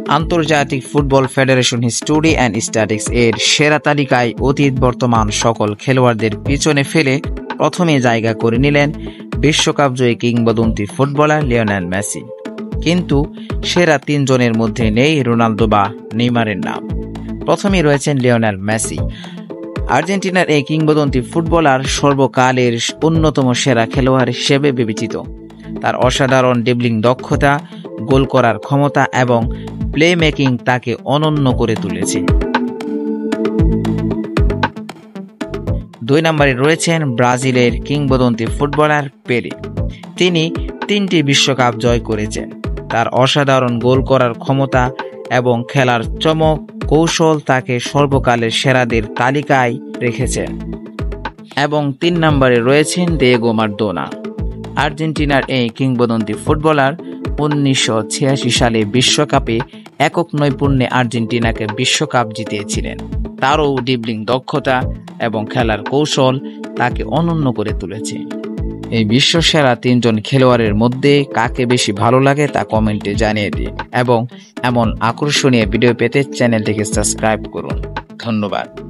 আন্তর্জাতিক football federation history and statistics এর সেরা তালিকায় অতীত বর্তমান সকল খেলোয়াড়দের পিছনে ফেলে প্রথমে জায়গা করে নিলেন বিশ্বকাপ জয়ী কিংবদন্তি ফুটবলার লিওনেল মেসি। কিন্তু সেরা ৩ জনের মধ্যে নেই রোনালদো বা নেইমারের নাম। প্রথমেই রয়েছেন লিওনেল মেসি। আর্জেন্টিনার এই কিংবদন্তি ফুটবলার সর্বকালের অন্যতম সেরা খেলোয়াড় হিসেবে বিবেচিত। তার অসাধারণ ড্রিবলিং দক্ষতা, গোল করার ক্ষমতা এবং প্লে মেকিং তাকে অনন্য করে তুলেছে। ২ নম্বরে রয়েছেন ব্রাজিলের কিংবদন্তি ফুটবলার পেলে। তিনি ৩টি বিশ্বকাপ জয় করেছেন। তার অসাধারণ গোল করার ক্ষমতা এবং খেলার চমক কৌশল তাকে সর্বকালের সেরাদের তালিকায় রেখেছেন। এবং ৩ নম্বরে রয়েছেন দিয়েগো মারাদোনা। আর্জেন্টিনার এই কিংবদন্তি ফুটবলার ১৯৮৬ সালে বিশ্বকাপে একক নৈপুণ্যে আর্জেন্টিনাকে বিশ্বকাপ জিতিয়েছিলেন। তারও ড্রিবলিং দক্ষতা এবং খেলার কৌশল তাকে অনন্য করে তুলেছে। এই বিশ্বসেরা ৩ জন খেলোয়াড়ের মধ্যে কাকে বেশি ভালো লাগে তা কমেন্টে জানিয়ে দিন এবং এমন আকর্ষণীয় ভিডিও পেতে চ্যানেলটিকে সাবস্ক্রাইব করুন। ধন্যবাদ।